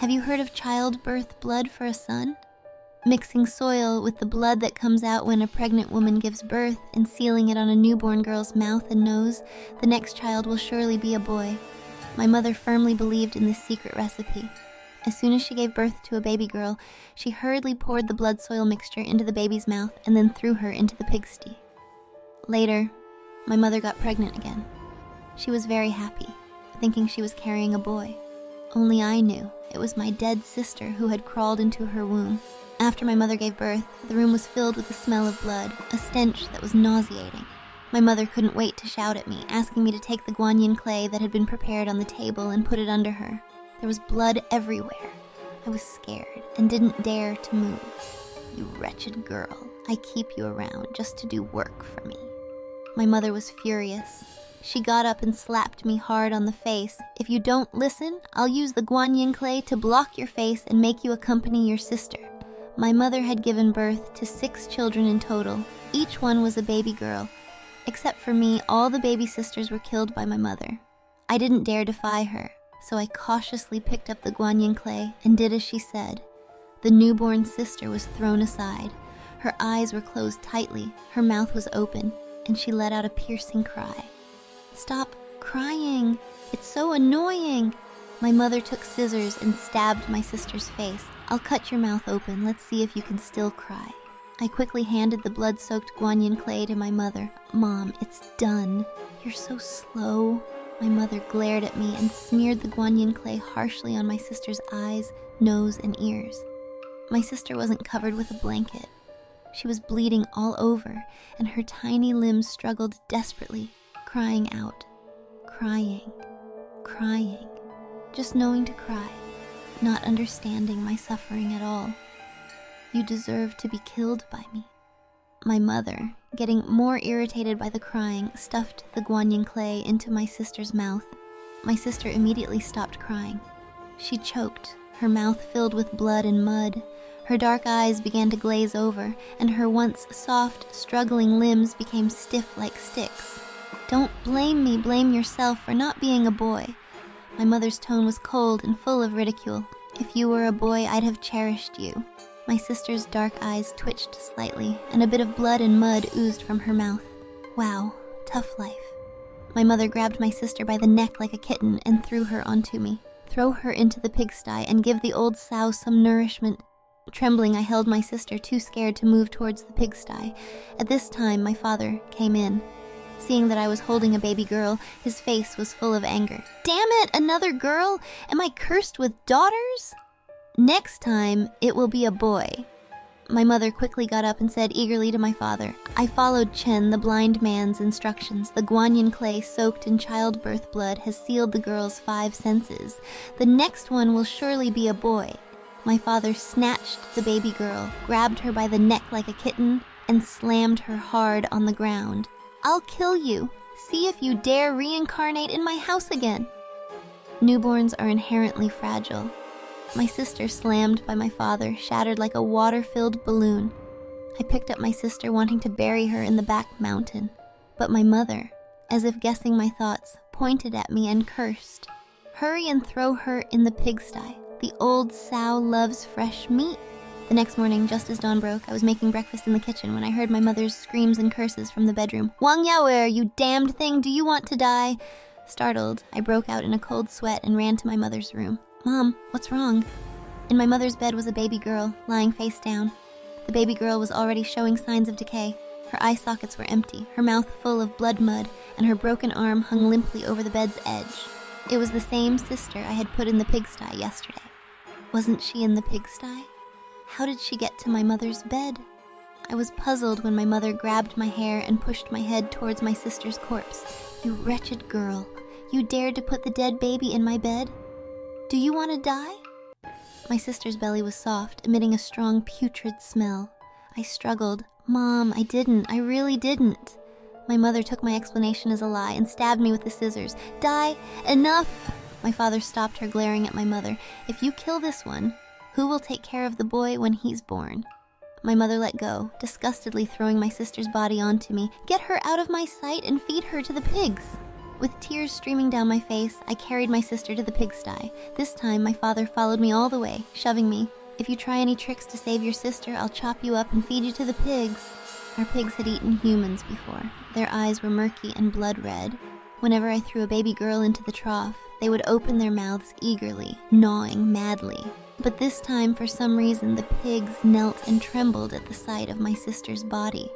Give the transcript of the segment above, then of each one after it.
Have you heard of childbirth blood for a son? Mixing soil with the blood that comes out when a pregnant woman gives birth and sealing it on a newborn girl's mouth and nose, the next child will surely be a boy. My mother firmly believed in this secret recipe. As soon as she gave birth to a baby girl, she hurriedly poured the blood soil mixture into the baby's mouth and then threw her into the pigsty. Later, my mother got pregnant again. She was very happy, thinking she was carrying a boy. Only I knew it was my dead sister who had crawled into her womb. After my mother gave birth, the room was filled with the smell of blood, a stench that was nauseating. My mother couldn't wait to shout at me, asking me to take the guanyin clay that had been prepared on the table and put it under her. There was blood everywhere. I was scared and didn't dare to move. You wretched girl, I keep you around just to do work for me. My mother was furious. She got up and slapped me hard on the face. If you don't listen, I'll use the guanyin clay to block your face and make you accompany your sister. My mother had given birth to 6 children in total. Each one was a baby girl. Except for me, all the baby sisters were killed by my mother. I didn't dare defy her, so I cautiously picked up the guanyin clay and did as she said. The newborn sister was thrown aside. Her eyes were closed tightly, her mouth was open, and she let out a piercing cry. "Stop crying! It's so annoying!" My mother took scissors and stabbed my sister's face. "I'll cut your mouth open. Let's see if you can still cry." I quickly handed the blood-soaked guanyin clay to my mother. "Mom, it's done." "You're so slow." My mother glared at me and smeared the guanyin clay harshly on my sister's eyes, nose, and ears. My sister wasn't covered with a blanket. She was bleeding all over, and her tiny limbs struggled desperately, crying out, crying, crying, just knowing to cry, not understanding my suffering at all. "You deserve to be killed by me." My mother, getting more irritated by the crying, stuffed the guanyin clay into my sister's mouth. My sister immediately stopped crying. She choked, her mouth filled with blood and mud. Her dark eyes began to glaze over, and her once soft, struggling limbs became stiff like sticks. "Don't blame me, blame yourself for not being a boy." My mother's tone was cold and full of ridicule. "If you were a boy, I'd have cherished you." My sister's dark eyes twitched slightly, and a bit of blood and mud oozed from her mouth. Wow, tough life. My mother grabbed my sister by the neck like a kitten and threw her onto me. "Throw her into the pigsty and give the old sow some nourishment." Trembling, I held my sister, too scared to move towards the pigsty. At this time, my father came in. Seeing that I was holding a baby girl, his face was full of anger. "Damn it, another girl? Am I cursed with daughters? Next time, it will be a boy." My mother quickly got up and said eagerly to my father. I followed Chen, the blind man's instructions. The guanyin clay soaked in childbirth blood has sealed the girl's 5 senses. The next one will surely be a boy. My father snatched the baby girl, grabbed her by the neck like a kitten, and slammed her hard on the ground. "I'll kill you. See if you dare reincarnate in my house again." Newborns are inherently fragile. My sister, slammed by my father, shattered like a water-filled balloon. I picked up my sister, wanting to bury her in the back mountain. But my mother, as if guessing my thoughts, pointed at me and cursed. "Hurry and throw her in the pigsty. The old sow loves fresh meat." The next morning, just as dawn broke, I was making breakfast in the kitchen when I heard my mother's screams and curses from the bedroom. "Wang Yaoer, you damned thing, do you want to die?" Startled, I broke out in a cold sweat and ran to my mother's room. "Mom, what's wrong?" In my mother's bed was a baby girl, lying face down. The baby girl was already showing signs of decay. Her eye sockets were empty, her mouth full of blood mud, and her broken arm hung limply over the bed's edge. It was the same sister I had put in the pigsty yesterday. Wasn't she in the pigsty? How did she get to my mother's bed? I was puzzled when my mother grabbed my hair and pushed my head towards my sister's corpse. "You wretched girl, you dared to put the dead baby in my bed? Do you want to die?" My sister's belly was soft, emitting a strong putrid smell. I struggled. "Mom, I didn't. I really didn't." My mother took my explanation as a lie and stabbed me with the scissors. "Die! Enough!" My father stopped her, glaring at my mother. "If you kill this one, who will take care of the boy when he's born?" My mother let go, disgustedly throwing my sister's body onto me. "Get her out of my sight and feed her to the pigs." With tears streaming down my face, I carried my sister to the pigsty. This time, my father followed me all the way, shoving me. "If you try any tricks to save your sister, I'll chop you up and feed you to the pigs." Our pigs had eaten humans before. Their eyes were murky and blood red. Whenever I threw a baby girl into the trough, they would open their mouths eagerly, gnawing madly. But this time, for some reason, the pigs knelt and trembled at the sight of my sister's body.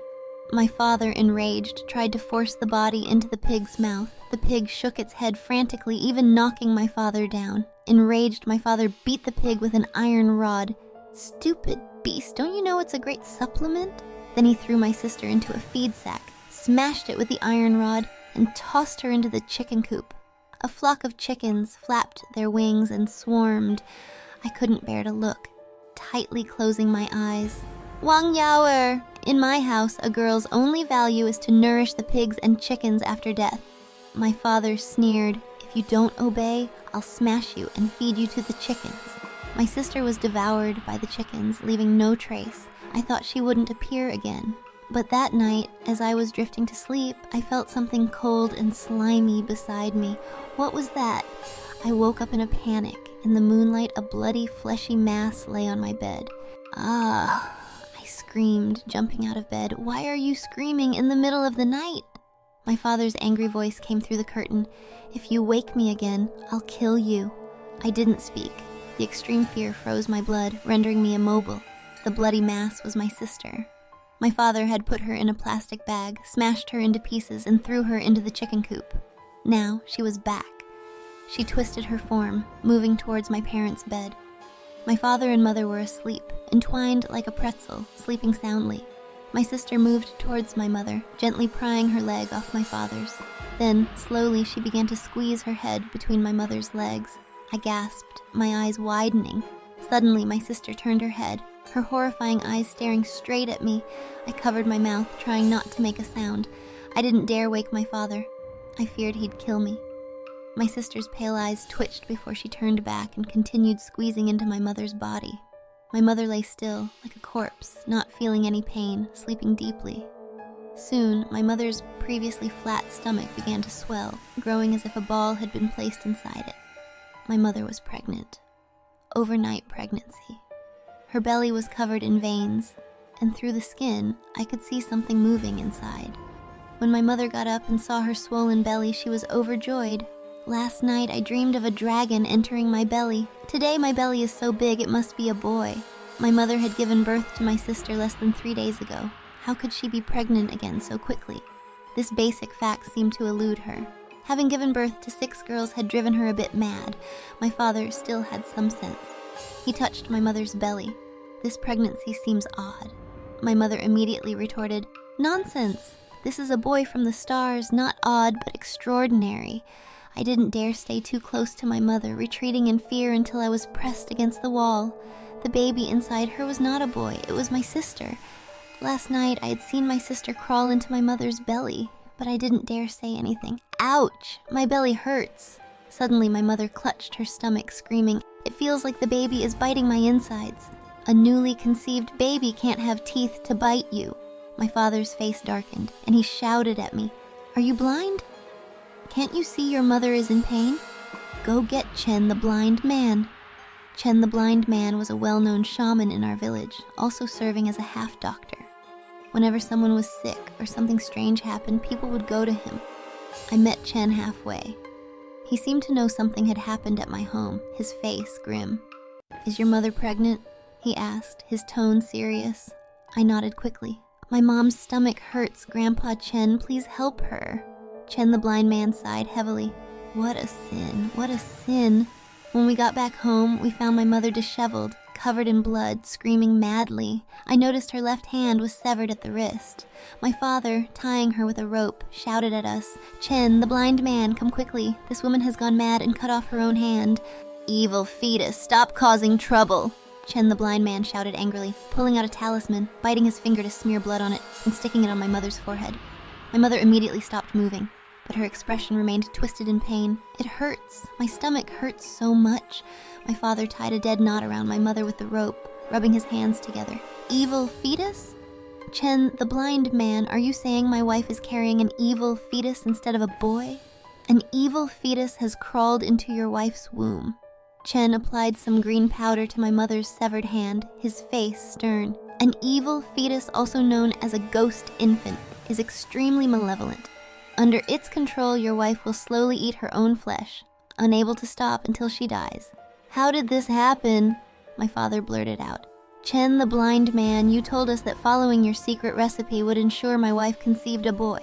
My father, enraged, tried to force the body into the pig's mouth. The pig shook its head frantically, even knocking my father down. Enraged, my father beat the pig with an iron rod. "Stupid beast, don't you know it's a great supplement?" Then he threw my sister into a feed sack, smashed it with the iron rod, and tossed her into the chicken coop. A flock of chickens flapped their wings and swarmed. I couldn't bear to look, tightly closing my eyes. Wang Yaoer! In my house, a girl's only value is to nourish the pigs and chickens after death. My father sneered, "If you don't obey, I'll smash you and feed you to the chickens." My sister was devoured by the chickens, leaving no trace. I thought she wouldn't appear again. But that night, as I was drifting to sleep, I felt something cold and slimy beside me. What was that? I woke up in a panic. In the moonlight, a bloody, fleshy mass lay on my bed. "Ah!" I screamed, jumping out of bed. "Why are you screaming in the middle of the night?" My father's angry voice came through the curtain. "If you wake me again, I'll kill you." I didn't speak. The extreme fear froze my blood, rendering me immobile. The bloody mass was my sister. My father had put her in a plastic bag, smashed her into pieces, and threw her into the chicken coop. Now she was back. She twisted her form, moving towards my parents' bed. My father and mother were asleep, entwined like a pretzel, sleeping soundly. My sister moved towards my mother, gently prying her leg off my father's. Then, slowly, she began to squeeze her head between my mother's legs. I gasped, my eyes widening. Suddenly, my sister turned her head, her horrifying eyes staring straight at me. I covered my mouth, trying not to make a sound. I didn't dare wake my father. I feared he'd kill me. My sister's pale eyes twitched before she turned back and continued squeezing into my mother's body. My mother lay still, like a corpse, not feeling any pain, sleeping deeply. Soon, my mother's previously flat stomach began to swell, growing as if a ball had been placed inside it. My mother was pregnant. Overnight pregnancy. Her belly was covered in veins, and through the skin, I could see something moving inside. When my mother got up and saw her swollen belly, she was overjoyed. "Last night, I dreamed of a dragon entering my belly. Today, my belly is so big it must be a boy." My mother had given birth to my sister less than 3 days ago. How could she be pregnant again so quickly? This basic fact seemed to elude her. Having given birth to 6 girls had driven her a bit mad. My father still had some sense. He touched my mother's belly. "This pregnancy seems odd." My mother immediately retorted, "Nonsense! This is a boy from the stars, not odd, but extraordinary." I didn't dare stay too close to my mother, retreating in fear until I was pressed against the wall. The baby inside her was not a boy, it was my sister. Last night, I had seen my sister crawl into my mother's belly, but I didn't dare say anything. "Ouch! My belly hurts." Suddenly, my mother clutched her stomach, screaming, "It feels like the baby is biting my insides." "A newly conceived baby can't have teeth to bite you." My father's face darkened, and he shouted at me, "Are you blind? Can't you see your mother is in pain? Go get Chen the blind man." Chen the blind man was a well-known shaman in our village, also serving as a half-doctor. Whenever someone was sick or something strange happened, people would go to him. I met Chen halfway. He seemed to know something had happened at my home, his face grim. "Is your mother pregnant?" he asked, his tone serious. I nodded quickly. "My mom's stomach hurts, Grandpa Chen. Please help her." Chen the blind man sighed heavily. "What a sin, what a sin." When we got back home, we found my mother disheveled, covered in blood, screaming madly. I noticed her left hand was severed at the wrist. My father, tying her with a rope, shouted at us, "Chen, the blind man, come quickly. This woman has gone mad and cut off her own hand." "Evil fetus, stop causing trouble," Chen the blind man shouted angrily, pulling out a talisman, biting his finger to smear blood on it, and sticking it on my mother's forehead. My mother immediately stopped moving, but her expression remained twisted in pain. "It hurts. My stomach hurts so much." My father tied a dead knot around my mother with the rope, rubbing his hands together. "Evil fetus? Chen, the blind man, are you saying my wife is carrying an evil fetus instead of a boy?" An evil fetus has crawled into your wife's womb. Chen applied some green powder to my mother's severed hand, his face stern. An evil fetus, also known as a ghost infant, is extremely malevolent. Under its control, your wife will slowly eat her own flesh, unable to stop until she dies. How did this happen? My father blurted out. Chen the blind man, you told us that following your secret recipe would ensure my wife conceived a boy.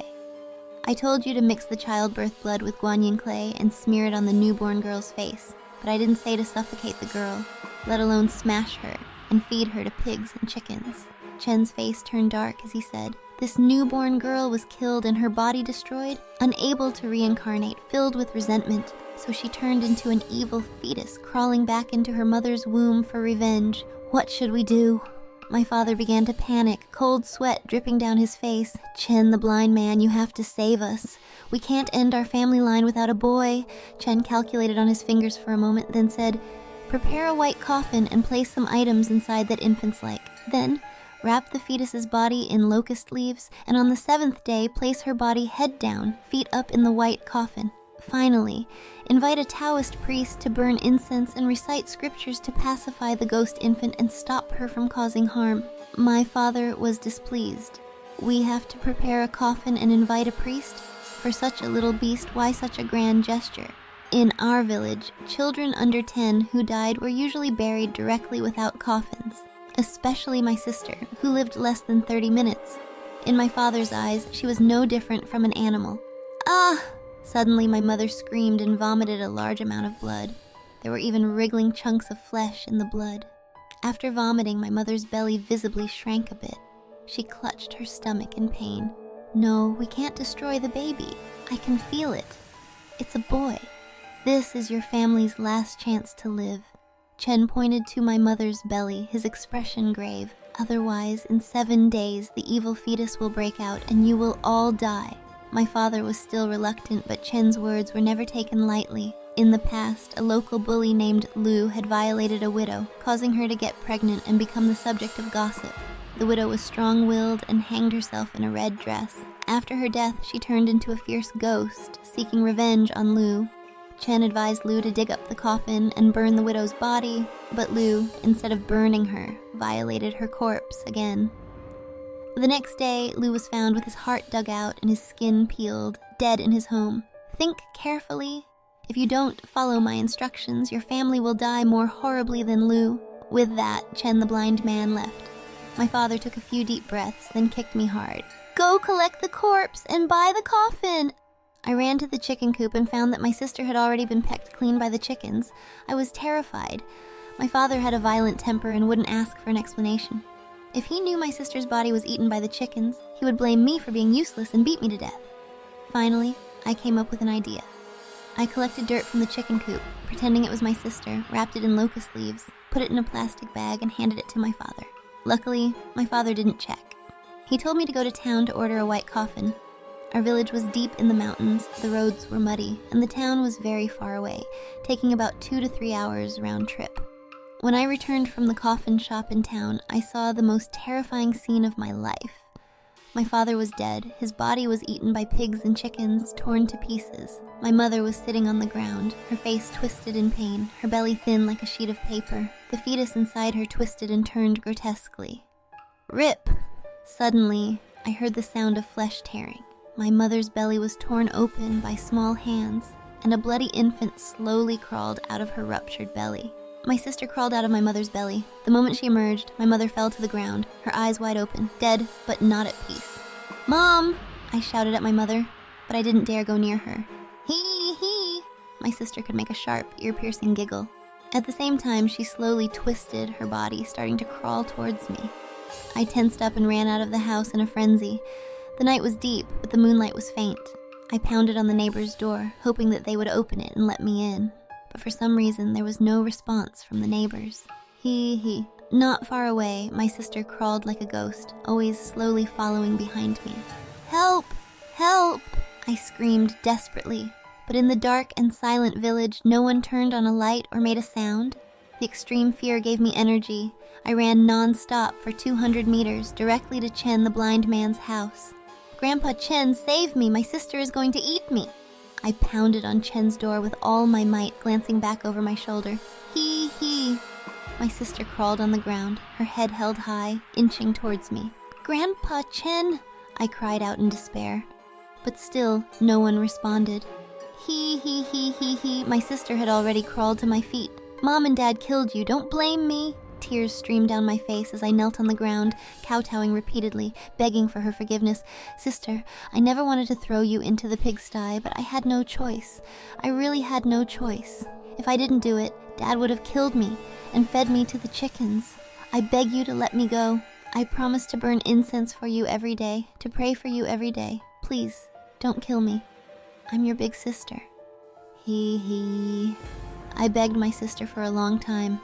I told you to mix the childbirth blood with guanyin clay and smear it on the newborn girl's face, but I didn't say to suffocate the girl, let alone smash her and feed her to pigs and chickens. Chen's face turned dark as he said, this newborn girl was killed and her body destroyed, unable to reincarnate, filled with resentment, so she turned into an evil fetus crawling back into her mother's womb for revenge. What should we do? My father began to panic, cold sweat dripping down his face. Chen the blind man, you have to save us. We can't end our family line without a boy. Chen calculated on his fingers for a moment, then said, prepare a white coffin and place some items inside that infant's like. Then, wrap the fetus's body in locust leaves, and on the 7th day, place her body head down, feet up in the white coffin. Finally, invite a Taoist priest to burn incense and recite scriptures to pacify the ghost infant and stop her from causing harm. My father was displeased. We have to prepare a coffin and invite a priest? For such a little beast, why such a grand gesture? In our village, children under 10 who died were usually buried directly without coffins, especially my sister, who lived less than 30 minutes. In my father's eyes, she was no different from an animal. Ah! Suddenly, my mother screamed and vomited a large amount of blood. There were even wriggling chunks of flesh in the blood. After vomiting, my mother's belly visibly shrank a bit. She clutched her stomach in pain. No, we can't destroy the baby. I can feel it. It's a boy. This is your family's last chance to live. Chen pointed to my mother's belly, his expression grave. Otherwise, in 7 days, the evil fetus will break out and you will all die. My father was still reluctant, but Chen's words were never taken lightly. In the past, a local bully named Lu had violated a widow, causing her to get pregnant and become the subject of gossip. The widow was strong-willed and hanged herself in a red dress. After her death, she turned into a fierce ghost, seeking revenge on Lu. Chen advised Lu to dig up the coffin and burn the widow's body, but Lu, instead of burning her, violated her corpse again. The next day, Lu was found with his heart dug out and his skin peeled, dead in his home. Think carefully. If you don't follow my instructions, your family will die more horribly than Lu. With that, Chen the blind man left. My father took a few deep breaths, then kicked me hard. Go collect the corpse and buy the coffin! I ran to the chicken coop and found that my sister had already been pecked clean by the chickens. I was terrified. My father had a violent temper and wouldn't ask for an explanation. If he knew my sister's body was eaten by the chickens, he would blame me for being useless and beat me to death. Finally, I came up with an idea. I collected dirt from the chicken coop, pretending it was my sister, wrapped it in locust leaves, put it in a plastic bag, and handed it to my father. Luckily, my father didn't check. He told me to go to town to order a white coffin. Our village was deep in the mountains, the roads were muddy, and the town was very far away, taking about 2 to 3 hours round trip. When I returned from the coffin shop in town, I saw the most terrifying scene of my life. My father was dead. His body was eaten by pigs and chickens, torn to pieces. My mother was sitting on the ground, her face twisted in pain, her belly thin like a sheet of paper. The fetus inside her twisted and turned grotesquely. Rip! Suddenly, I heard the sound of flesh tearing. My mother's belly was torn open by small hands, and a bloody infant slowly crawled out of her ruptured belly. My sister crawled out of my mother's belly. The moment she emerged, my mother fell to the ground, her eyes wide open, dead but not at peace. Mom! I shouted at my mother, but I didn't dare go near her. Hee! My sister could make a sharp, ear-piercing giggle. At the same time, she slowly twisted her body, starting to crawl towards me. I tensed up and ran out of the house in a frenzy. The night was deep, but the moonlight was faint. I pounded on the neighbor's door, hoping that they would open it and let me in. But for some reason, there was no response from the neighbors. Not far away, my sister crawled like a ghost, always slowly following behind me. Help! Help! I screamed desperately. But in the dark and silent village, no one turned on a light or made a sound. The extreme fear gave me energy. I ran non-stop for 200 meters, directly to Chen the blind man's house. Grandpa Chen, save me! My sister is going to eat me! I pounded on Chen's door with all my might, glancing back over my shoulder. He. My sister crawled on the ground, her head held high, inching towards me. Grandpa Chen, I cried out in despair. But still, no one responded. He. My sister had already crawled to my feet. Mom and Dad killed you, don't blame me. Tears streamed down my face as I knelt on the ground, kowtowing repeatedly, begging for her forgiveness. Sister, I never wanted to throw you into the pigsty, but I had no choice. I really had no choice. If I didn't do it, Dad would have killed me and fed me to the chickens. I beg you to let me go. I promise to burn incense for you every day, to pray for you every day. Please, don't kill me. I'm your big sister. He. I begged my sister for a long time.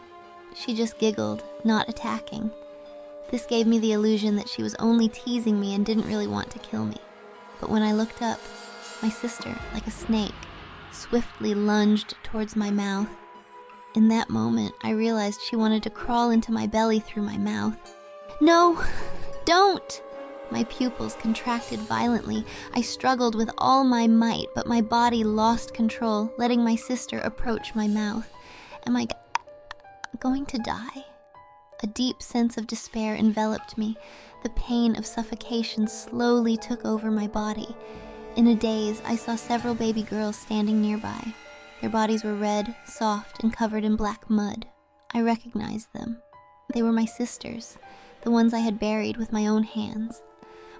She just giggled, not attacking. This gave me the illusion that she was only teasing me and didn't really want to kill me. But when I looked up, my sister, like a snake, swiftly lunged towards my mouth. In that moment, I realized she wanted to crawl into my belly through my mouth. No, don't! My pupils contracted violently. I struggled with all my might, but my body lost control, letting my sister approach my mouth. Am I going to die? A deep sense of despair enveloped me. The pain of suffocation slowly took over my body. In a daze, I saw several baby girls standing nearby. Their bodies were red, soft, and covered in black mud. I recognized them. They were my sisters, the ones I had buried with my own hands.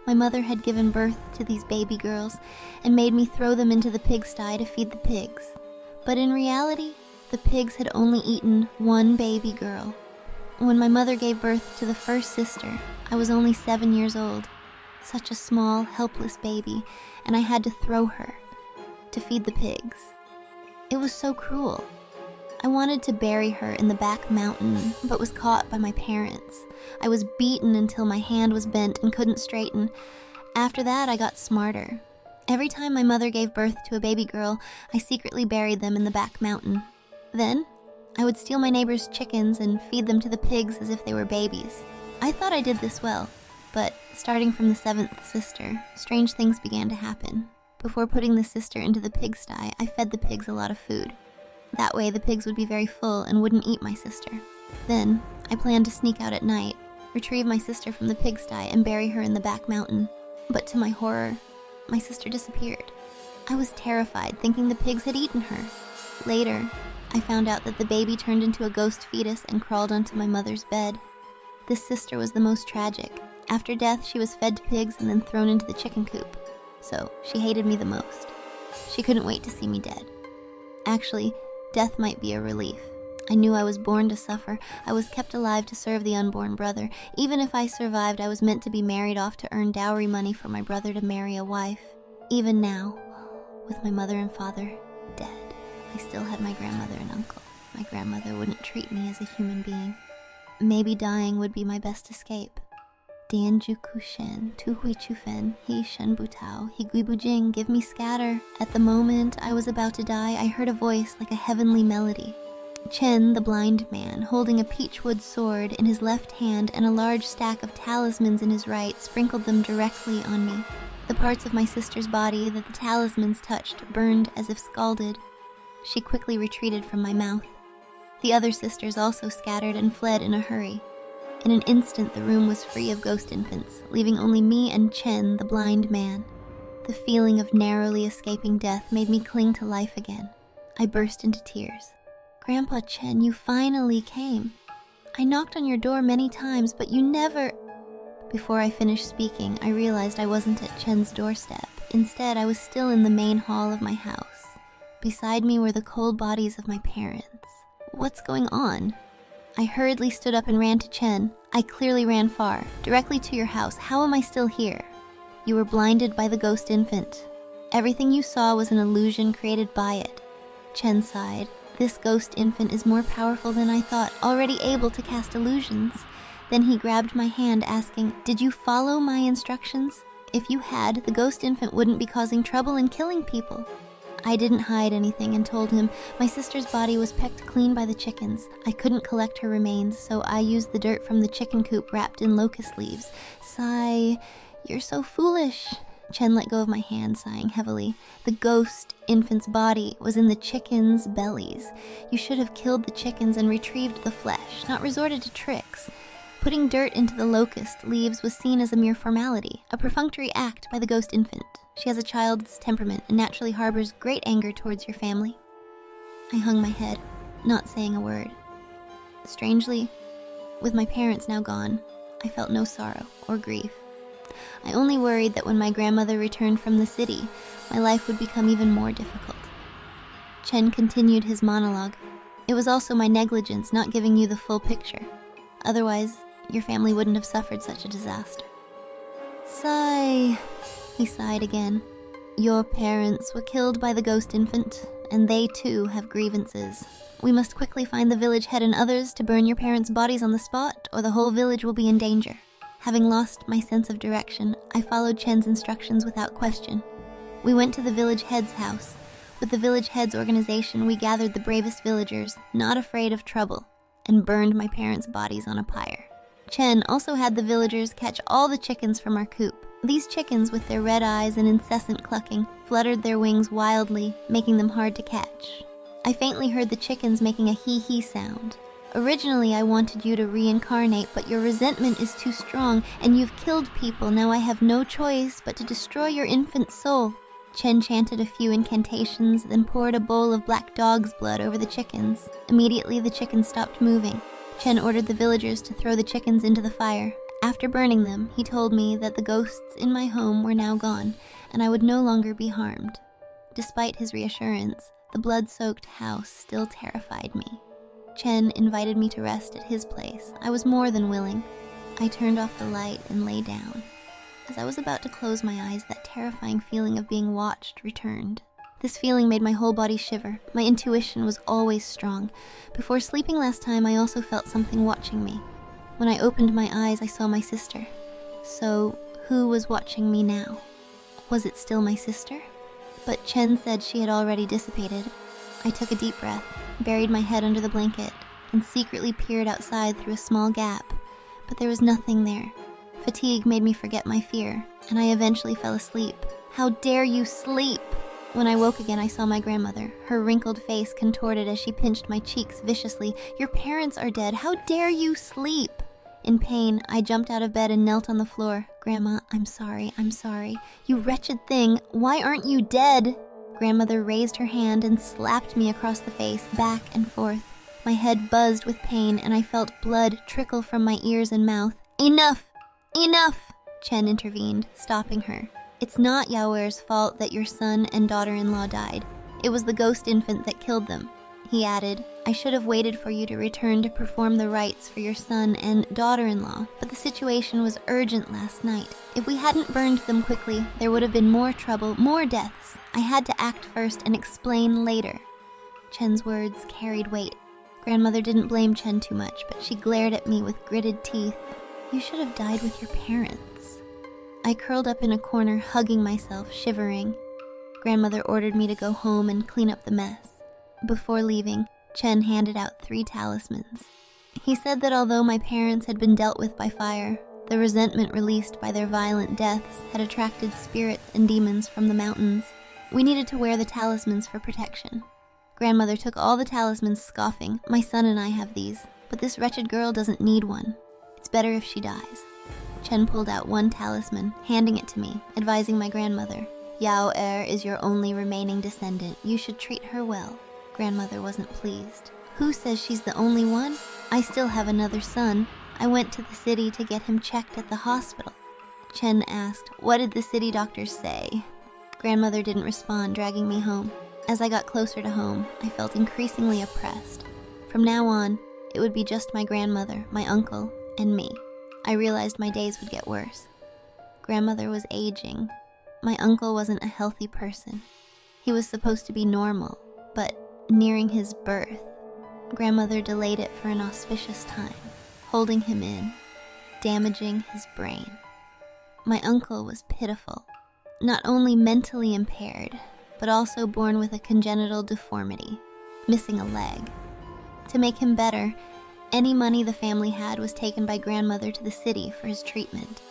My mother had given birth to these baby girls and made me throw them into the pigsty to feed the pigs. But in reality, the pigs had only eaten one baby girl. When my mother gave birth to the first sister, I was only 7 years old. Such a small, helpless baby, and I had to throw her to feed the pigs. It was so cruel. I wanted to bury her in the back mountain, but was caught by my parents. I was beaten until my hand was bent and couldn't straighten. After that, I got smarter. Every time my mother gave birth to a baby girl, I secretly buried them in the back mountain. Then, I would steal my neighbor's chickens and feed them to the pigs as if they were babies. I thought I did this well, but starting from the 7th sister, strange things began to happen. Before putting the sister into the pigsty, I fed the pigs a lot of food. That way, the pigs would be very full and wouldn't eat my sister. Then, I planned to sneak out at night, retrieve my sister from the pigsty, and bury her in the back mountain. But to my horror, my sister disappeared. I was terrified, thinking the pigs had eaten her. Later, I found out that the baby turned into a ghost fetus and crawled onto my mother's bed. This sister was the most tragic. After death, she was fed to pigs and then thrown into the chicken coop. So, she hated me the most. She couldn't wait to see me dead. Actually, death might be a relief. I knew I was born to suffer. I was kept alive to serve the unborn brother. Even if I survived, I was meant to be married off to earn dowry money for my brother to marry a wife. Even now, with my mother and father dead, I still had my grandmother and uncle. My grandmother wouldn't treat me as a human being. Maybe dying would be my best escape. Dianjuku Shen, Tu Hui Chu Fen, He Shen Butao, He Gui Bu Jing, give me scatter. At the moment I was about to die, I heard a voice like a heavenly melody. Chen, the blind man, holding a peachwood sword in his left hand and a large stack of talismans in his right, sprinkled them directly on me. The parts of my sister's body that the talismans touched burned as if scalded. She quickly retreated from my mouth. The other sisters also scattered and fled in a hurry. In an instant, the room was free of ghost infants, leaving only me and Chen, the blind man. The feeling of narrowly escaping death made me cling to life again. I burst into tears. Grandpa Chen, you finally came. I knocked on your door many times, but you never... Before I finished speaking, I realized I wasn't at Chen's doorstep. Instead, I was still in the main hall of my house. Beside me were the cold bodies of my parents. What's going on? I hurriedly stood up and ran to Chen. I clearly ran far, directly to your house. How am I still here? You were blinded by the ghost infant. Everything you saw was an illusion created by it. Chen sighed. This ghost infant is more powerful than I thought, already able to cast illusions. Then he grabbed my hand, asking, did you follow my instructions? If you had, the ghost infant wouldn't be causing trouble and killing people. I didn't hide anything and told him my sister's body was pecked clean by the chickens. I couldn't collect her remains, so I used the dirt from the chicken coop wrapped in locust leaves. Sigh, you're so foolish. Chen let go of my hand, sighing heavily. The ghost infant's body was in the chickens' bellies. You should have killed the chickens and retrieved the flesh, not resorted to tricks. Putting dirt into the locust leaves was seen as a mere formality, a perfunctory act by the ghost infant. She has a child's temperament and naturally harbors great anger towards your family. I hung my head, not saying a word. Strangely, with my parents now gone, I felt no sorrow or grief. I only worried that when my grandmother returned from the city, my life would become even more difficult. Chen continued his monologue. It was also my negligence not giving you the full picture. Otherwise, your family wouldn't have suffered such a disaster. Sigh, he sighed again. Your parents were killed by the ghost infant, and they too have grievances. We must quickly find the village head and others to burn your parents' bodies on the spot, or the whole village will be in danger. Having lost my sense of direction, I followed Chen's instructions without question. We went to the village head's house. With the village head's organization, we gathered the bravest villagers, not afraid of trouble, and burned my parents' bodies on a pyre. Chen also had the villagers catch all the chickens from our coop. These chickens, with their red eyes and incessant clucking, fluttered their wings wildly, making them hard to catch. I faintly heard the chickens making a hee-hee sound. Originally, I wanted you to reincarnate, but your resentment is too strong, and you've killed people. Now I have no choice but to destroy your infant soul. Chen chanted a few incantations, then poured a bowl of black dog's blood over the chickens. Immediately, the chickens stopped moving. Chen ordered the villagers to throw the chickens into the fire. After burning them, he told me that the ghosts in my home were now gone, and I would no longer be harmed. Despite his reassurance, the blood-soaked house still terrified me. Chen invited me to rest at his place. I was more than willing. I turned off the light and lay down. As I was about to close my eyes, that terrifying feeling of being watched returned. This feeling made my whole body shiver. My intuition was always strong. Before sleeping last time, I also felt something watching me. When I opened my eyes, I saw my sister. So, who was watching me now? Was it still my sister? But Chen said she had already dissipated. I took a deep breath, buried my head under the blanket, and secretly peered outside through a small gap. But there was nothing there. Fatigue made me forget my fear, and I eventually fell asleep. How dare you sleep? When I woke again, I saw my grandmother, her wrinkled face contorted as she pinched my cheeks viciously. Your parents are dead. How dare you sleep? In pain, I jumped out of bed and knelt on the floor. Grandma, I'm sorry. You wretched thing, why aren't you dead? Grandmother raised her hand and slapped me across the face, back and forth. My head buzzed with pain, and I felt blood trickle from my ears and mouth. Enough! Chen intervened, stopping her. It's not Yaoer's fault that your son and daughter-in-law died. It was the ghost infant that killed them. He added, I should have waited for you to return to perform the rites for your son and daughter-in-law, but the situation was urgent last night. If we hadn't burned them quickly, there would have been more trouble, more deaths. I had to act first and explain later. Chen's words carried weight. Grandmother didn't blame Chen too much, but she glared at me with gritted teeth. You should have died with your parents. I curled up in a corner, hugging myself, shivering. Grandmother ordered me to go home and clean up the mess. Before leaving, Chen handed out 3 talismans. He said that although my parents had been dealt with by fire, the resentment released by their violent deaths had attracted spirits and demons from the mountains. We needed to wear the talismans for protection. Grandmother took all the talismans, scoffing. My son and I have these, but this wretched girl doesn't need one. It's better if she dies. Chen pulled out 1 talisman, handing it to me, advising my grandmother. Yaoer is your only remaining descendant. You should treat her well. Grandmother wasn't pleased. Who says she's the only one? I still have another son. I went to the city to get him checked at the hospital. Chen asked, what did the city doctors say? Grandmother didn't respond, dragging me home. As I got closer to home, I felt increasingly oppressed. From now on, it would be just my grandmother, my uncle, and me. I realized my days would get worse. Grandmother was aging. My uncle wasn't a healthy person. He was supposed to be normal, but nearing his birth, grandmother delayed it for an auspicious time, holding him in, damaging his brain. My uncle was pitiful, not only mentally impaired, but also born with a congenital deformity, missing a leg. To make him better, any money the family had was taken by grandmother to the city for his treatment.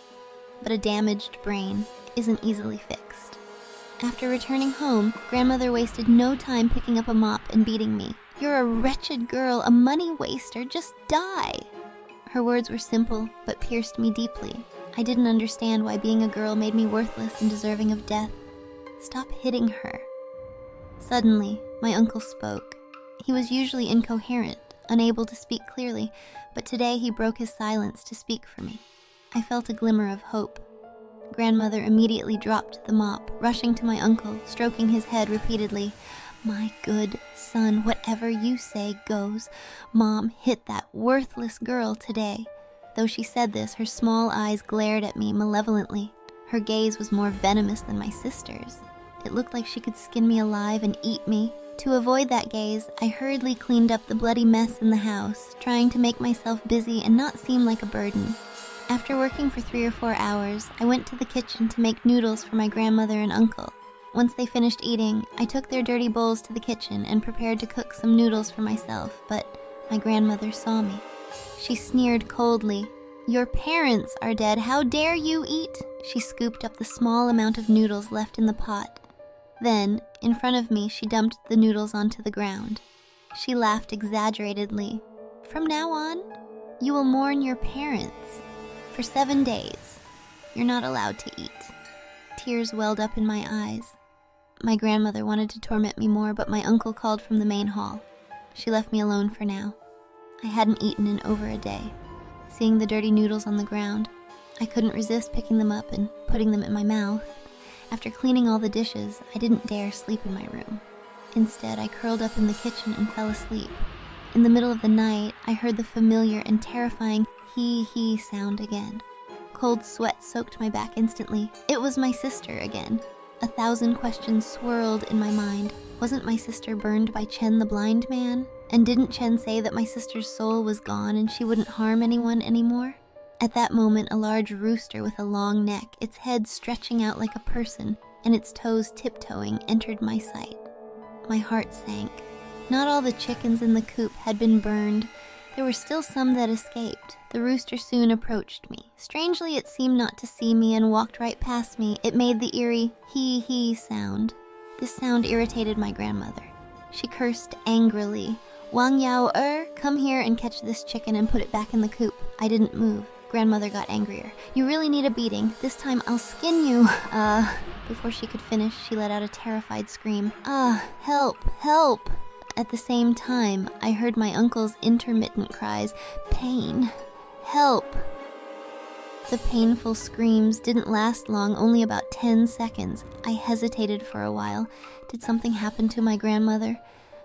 But a damaged brain isn't easily fixed. After returning home, grandmother wasted no time picking up a mop and beating me. "You're a wretched girl, a money waster, just die." Her words were simple, but pierced me deeply. I didn't understand why being a girl made me worthless and deserving of death. Stop hitting her. Suddenly, my uncle spoke. He was usually incoherent, unable to speak clearly, but today he broke his silence to speak for me. I felt a glimmer of hope. Grandmother immediately dropped the mop, rushing to my uncle, stroking his head repeatedly. "My good son, whatever you say goes. Mom hit that worthless girl today." Though she said this, her small eyes glared at me malevolently. Her gaze was more venomous than my sister's. It looked like she could skin me alive and eat me. To avoid that gaze, I hurriedly cleaned up the bloody mess in the house, trying to make myself busy and not seem like a burden. After working for 3 or 4 hours, I went to the kitchen to make noodles for my grandmother and uncle. Once they finished eating, I took their dirty bowls to the kitchen and prepared to cook some noodles for myself, but my grandmother saw me. She sneered coldly. "Your parents are dead, how dare you eat?" She scooped up the small amount of noodles left in the pot. Then, in front of me, she dumped the noodles onto the ground. She laughed exaggeratedly. "From now on, you will mourn your parents. For 7 days, you're not allowed to eat." Tears welled up in my eyes. My grandmother wanted to torment me more, but my uncle called from the main hall. She left me alone for now. I hadn't eaten in over a day. Seeing the dirty noodles on the ground, I couldn't resist picking them up and putting them in my mouth. After cleaning all the dishes, I didn't dare sleep in my room. Instead, I curled up in the kitchen and fell asleep. In the middle of the night, I heard the familiar and terrifying he sound again. Cold sweat soaked my back instantly. It was my sister again. 1,000 questions swirled in my mind. Wasn't my sister burned by Chen the blind man? And didn't Chen say that my sister's soul was gone and she wouldn't harm anyone anymore? At that moment, a large rooster with a long neck, its head stretching out like a person, and its toes tiptoeing, entered my sight. My heart sank. Not all the chickens in the coop had been burned. There were still some that escaped. The rooster soon approached me. Strangely, it seemed not to see me and walked right past me. It made the eerie he sound. This sound irritated my grandmother. She cursed angrily. "Wang Yao come here and catch this chicken and put it back in the coop." I didn't move. Grandmother got angrier. "You really need a beating. This time I'll skin you." Before she could finish, she let out a terrified scream. Help, help." At the same time, I heard my uncle's intermittent cries, "Pain, help." The painful screams didn't last long, only about 10 seconds. I hesitated for a while. Did something happen to my grandmother?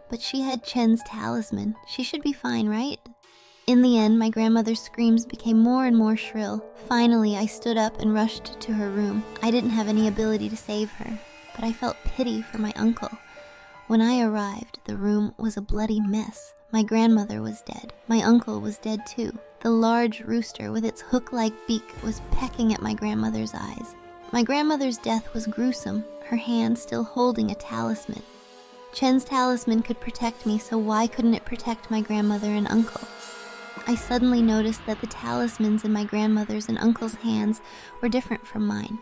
But she had Chen's talisman. She should be fine, right? In the end, my grandmother's screams became more and more shrill. Finally, I stood up and rushed to her room. I didn't have any ability to save her, but I felt pity for my uncle. When I arrived, the room was a bloody mess. My grandmother was dead. My uncle was dead too. The large rooster with its hook-like beak was pecking at my grandmother's eyes. My grandmother's death was gruesome, her hand still holding a talisman. Chen's talisman could protect me, so why couldn't it protect my grandmother and uncle? I suddenly noticed that the talismans in my grandmother's and uncle's hands were different from mine.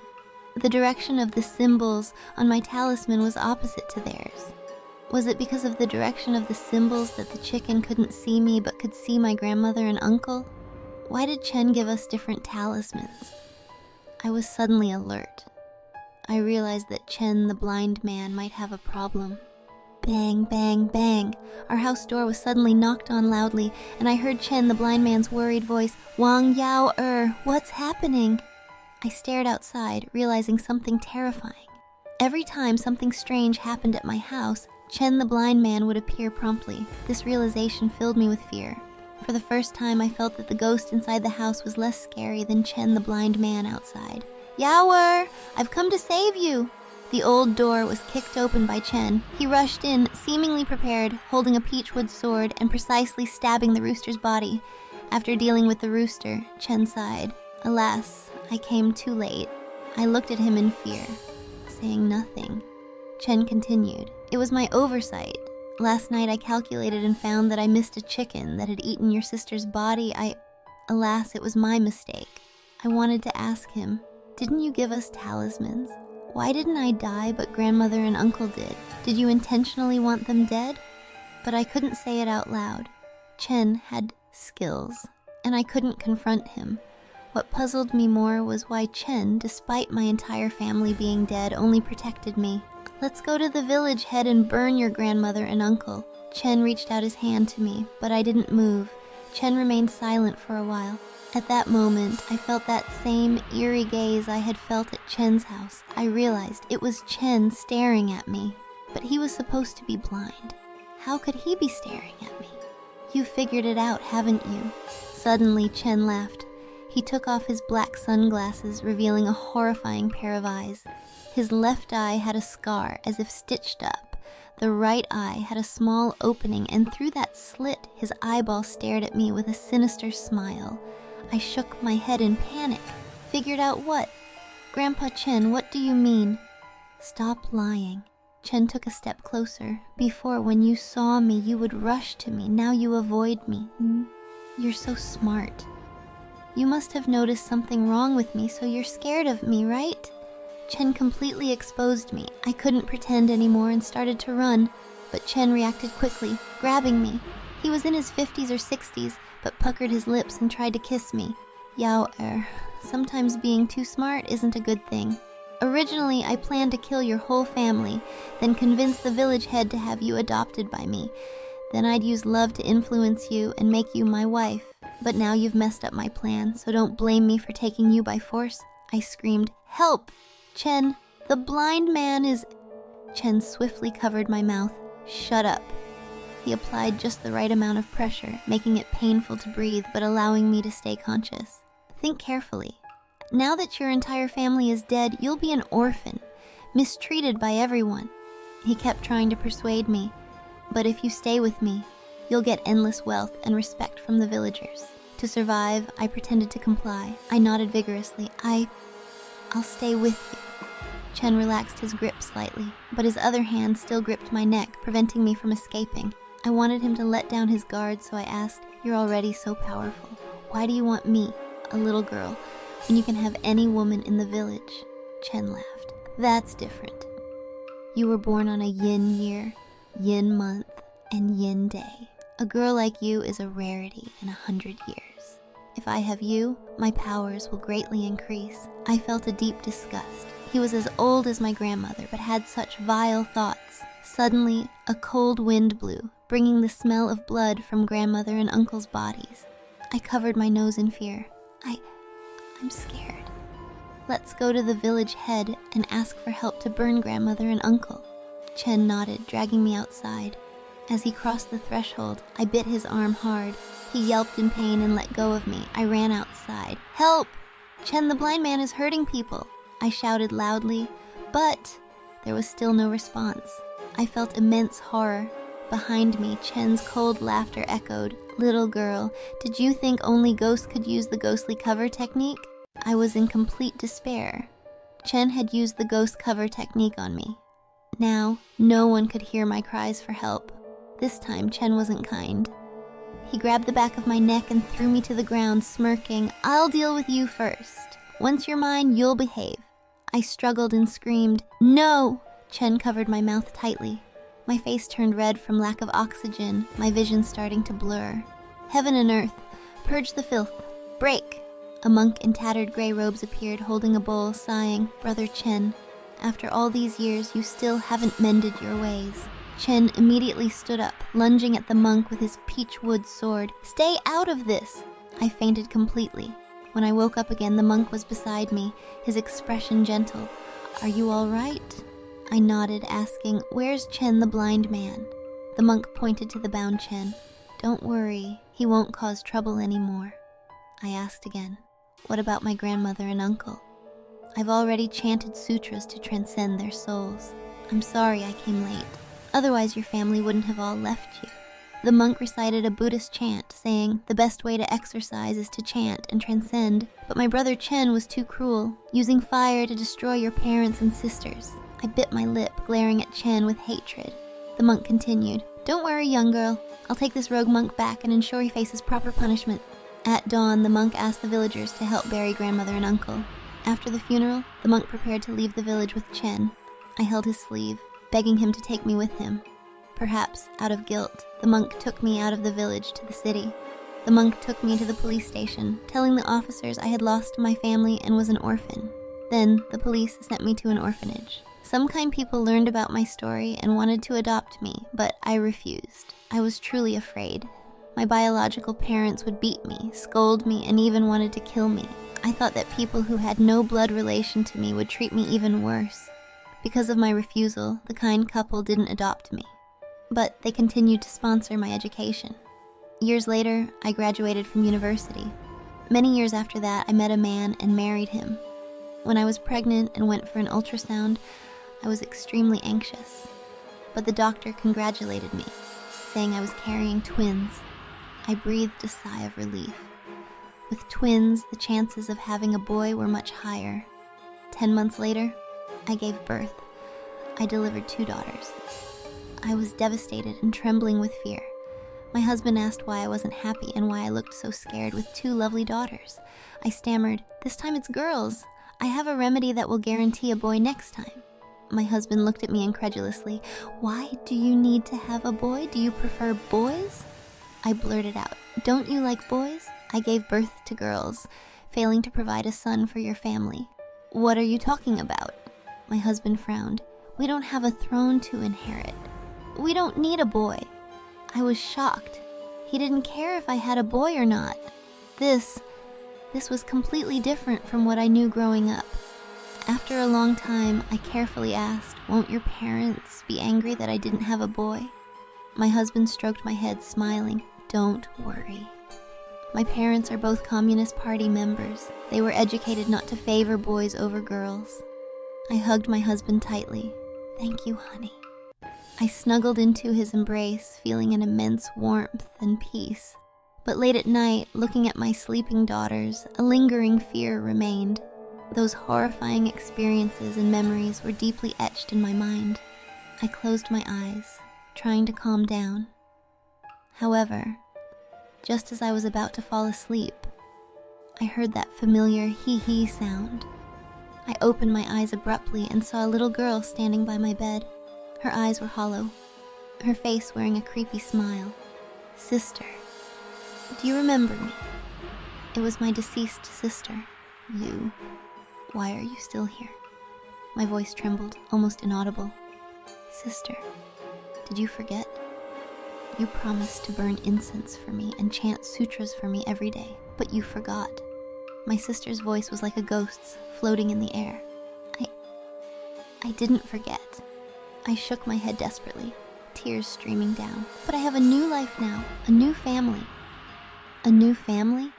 The direction of the symbols on my talisman was opposite to theirs. Was it because of the direction of the symbols that the chicken couldn't see me but could see my grandmother and uncle? Why did Chen give us different talismans? I was suddenly alert. I realized that Chen the blind man might have a problem. Bang, bang, bang. Our house door was suddenly knocked on loudly, and I heard Chen the blind man's worried voice, "Wang Yao what's happening?" I stared outside, realizing something terrifying. Every time something strange happened at my house, Chen the blind man would appear promptly. This realization filled me with fear. For the first time, I felt that the ghost inside the house was less scary than Chen the blind man outside. "Yaoer, I've come to save you!" The old door was kicked open by Chen. He rushed in, seemingly prepared, holding a peachwood sword and precisely stabbing the rooster's body. After dealing with the rooster, Chen sighed. Alas, I came too late. I looked at him in fear, saying nothing. Chen continued. "It was my oversight. Last night I calculated and found that I missed a chicken that had eaten your sister's body. Alas, it was my mistake. I wanted to ask him, Didn't you give us talismans? Why didn't I die but grandmother and uncle did? Did you intentionally want them dead? But I couldn't say it out loud. Chen had skills, and I couldn't confront him. What puzzled me more was why Chen, despite my entire family being dead, only protected me. Let's go to the village head and burn your grandmother and uncle. Chen reached out his hand to me, but I didn't move. Chen remained silent for a while. At that moment, I felt that same eerie gaze I had felt at Chen's house. I realized it was Chen staring at me, but he was supposed to be blind. How could he be staring at me? You figured it out, haven't you? Suddenly, Chen laughed. He took off his black sunglasses, revealing a horrifying pair of eyes. His left eye had a scar, as if stitched up. The right eye had a small opening, and through that slit, his eyeball stared at me with a sinister smile. I shook my head in panic. Figured out what? Grandpa Chen, what do you mean? Stop lying. Chen took a step closer. Before, when you saw me, you would rush to me. Now you avoid me. You're so smart. You must have noticed something wrong with me, so you're scared of me, right? Chen completely exposed me. I couldn't pretend anymore and started to run, but Chen reacted quickly, grabbing me. He was in his 50s or 60s, but puckered his lips and tried to kiss me. Sometimes being too smart isn't a good thing. Originally, I planned to kill your whole family, then convince the village head to have you adopted by me. Then I'd use love to influence you and make you my wife. But now you've messed up my plan, so don't blame me for taking you by force. I screamed, "Help! Chen, the blind man is..." Chen swiftly covered my mouth. "Shut up." He applied just the right amount of pressure, making it painful to breathe, but allowing me to stay conscious. Think carefully. Now that your entire family is dead, you'll be an orphan, mistreated by everyone. He kept trying to persuade me, but if you stay with me, you'll get endless wealth and respect from the villagers. To survive, I pretended to comply. I nodded vigorously. I'll stay with you. Chen relaxed his grip slightly, but his other hand still gripped my neck, preventing me from escaping. I wanted him to let down his guard, so I asked, "You're already so powerful. Why do you want me, a little girl, when you can have any woman in the village?" Chen laughed. "That's different. You were born on a yin year, yin month, and yin day. A girl like you is a rarity in 100 years. If I have you, my powers will greatly increase." I felt a deep disgust. He was as old as my grandmother, but had such vile thoughts. Suddenly, a cold wind blew, bringing the smell of blood from grandmother and uncle's bodies. I covered my nose in fear. I'm scared. Let's go to the village head and ask for help to burn grandmother and uncle. Chen nodded, dragging me outside. As he crossed the threshold, I bit his arm hard. He yelped in pain and let go of me. I ran outside. "Help! Chen, the blind man is hurting people," I shouted loudly, but there was still no response. I felt immense horror. Behind me, Chen's cold laughter echoed. "Little girl, did you think only ghosts could use the ghostly cover technique?" I was in complete despair. Chen had used the ghost cover technique on me. Now, no one could hear my cries for help. This time, Chen wasn't kind. He grabbed the back of my neck and threw me to the ground, smirking, "I'll deal with you first. Once you're mine, you'll behave." I struggled and screamed, "No!" Chen covered my mouth tightly. My face turned red from lack of oxygen, my vision starting to blur. "Heaven and earth, purge the filth. Break!" A monk in tattered gray robes appeared, holding a bowl, sighing, "Brother Chen, after all these years, you still haven't mended your ways." Chen immediately stood up, lunging at the monk with his peach wood sword. "Stay out of this!" I fainted completely. When I woke up again, the monk was beside me, his expression gentle. "Are you all right?" I nodded, asking, "Where's Chen the blind man?" The monk pointed to the bound Chen. "Don't worry, he won't cause trouble anymore." I asked again, "What about my grandmother and uncle?" "I've already chanted sutras to transcend their souls. I'm sorry I came late. Otherwise your family wouldn't have all left you." The monk recited a Buddhist chant, saying the best way to exercise is to chant and transcend, but my brother Chen was too cruel, using fire to destroy your parents and sisters. I bit my lip, glaring at Chen with hatred. The monk continued, "Don't worry, young girl. I'll take this rogue monk back and ensure he faces proper punishment." At dawn, the monk asked the villagers to help bury grandmother and uncle. After the funeral, the monk prepared to leave the village with Chen. I held his sleeve, begging him to take me with him. Perhaps, out of guilt, the monk took me out of the village to the city. The monk took me to the police station, telling the officers I had lost my family and was an orphan. Then, the police sent me to an orphanage. Some kind people learned about my story and wanted to adopt me, but I refused. I was truly afraid. My biological parents would beat me, scold me, and even wanted to kill me. I thought that people who had no blood relation to me would treat me even worse. Because of my refusal, the kind couple didn't adopt me. But they continued to sponsor my education. Years later, I graduated from university. Many years after that, I met a man and married him. When I was pregnant and went for an ultrasound, I was extremely anxious. But the doctor congratulated me, saying I was carrying twins. I breathed a sigh of relief. With twins, the chances of having a boy were much higher. 10 months later, I gave birth. I delivered 2 daughters. I was devastated and trembling with fear. My husband asked why I wasn't happy and why I looked so scared with 2 lovely daughters. I stammered, "This time it's girls. I have a remedy that will guarantee a boy next time." My husband looked at me incredulously. "Why do you need to have a boy? Do you prefer boys?" I blurted out, "Don't you like boys? I gave birth to girls, failing to provide a son for your family." "What are you talking about?" My husband frowned. "We don't have a throne to inherit. We don't need a boy." I was shocked. He didn't care if I had a boy or not. This was completely different from what I knew growing up. After a long time, I carefully asked, "Won't your parents be angry that I didn't have a boy?" My husband stroked my head, smiling. "Don't worry. My parents are both Communist Party members. They were educated not to favor boys over girls." I hugged my husband tightly. "Thank you, honey." I snuggled into his embrace, feeling an immense warmth and peace. But late at night, looking at my sleeping daughters, a lingering fear remained. Those horrifying experiences and memories were deeply etched in my mind. I closed my eyes, trying to calm down. However, just as I was about to fall asleep, I heard that familiar hee-hee sound. I opened my eyes abruptly and saw a little girl standing by my bed. Her eyes were hollow, her face wearing a creepy smile. "Sister, do you remember me?" It was my deceased sister. "You, why are you still here?" My voice trembled, almost inaudible. "Sister, did you forget? You promised to burn incense for me and chant sutras for me every day, but you forgot." My sister's voice was like a ghost's, floating in the air. I didn't forget." I shook my head desperately, tears streaming down. "But I have a new life now, a new family." "A new family?"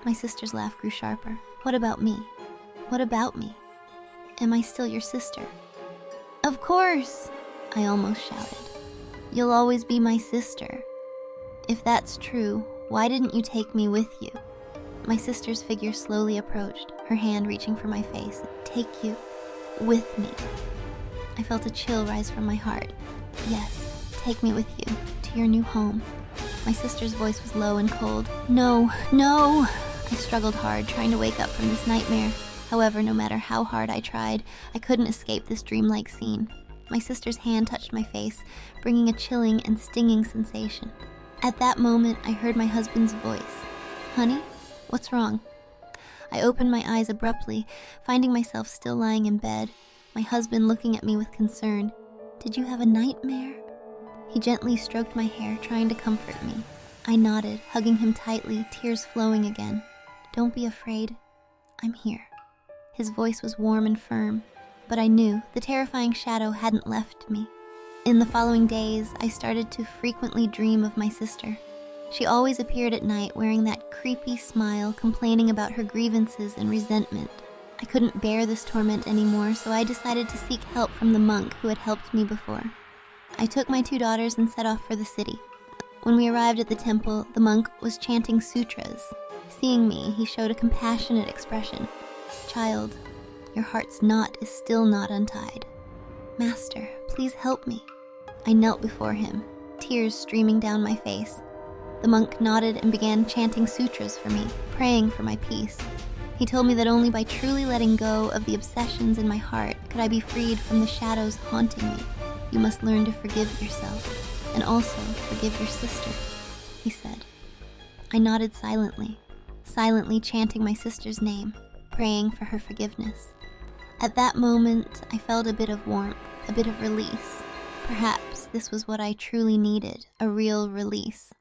My sister's laugh grew sharper. "What about me? What about me? Am I still your sister?" "Of course!" I almost shouted. "You'll always be my sister. If that's true, why didn't you take me with you?" My sister's figure slowly approached, her hand reaching for my face. "Take you with me." I felt a chill rise from my heart. "Yes, take me with you, to your new home." My sister's voice was low and cold. "No, no!" I struggled hard, trying to wake up from this nightmare. However, no matter how hard I tried, I couldn't escape this dreamlike scene. My sister's hand touched my face, bringing a chilling and stinging sensation. At that moment, I heard my husband's voice. "Honey, what's wrong?" I opened my eyes abruptly, finding myself still lying in bed. My husband looking at me with concern. "Did you have a nightmare?" He gently stroked my hair, trying to comfort me. I nodded, hugging him tightly, tears flowing again. "Don't be afraid. I'm here." His voice was warm and firm, but I knew the terrifying shadow hadn't left me. In the following days, I started to frequently dream of my sister. She always appeared at night wearing that creepy smile, complaining about her grievances and resentment. I couldn't bear this torment anymore, so I decided to seek help from the monk who had helped me before. I took my 2 daughters and set off for the city. When we arrived at the temple, the monk was chanting sutras. Seeing me, he showed a compassionate expression. "Child, your heart's knot is still not untied. Master, please help me." I knelt before him, tears streaming down my face. The monk nodded and began chanting sutras for me, praying for my peace. He told me that only by truly letting go of the obsessions in my heart could I be freed from the shadows haunting me. You must learn to forgive yourself, and also forgive your sister, he said. I nodded silently chanting my sister's name, praying for her forgiveness. At that moment, I felt a bit of warmth, a bit of release. Perhaps this was what I truly needed, a real release.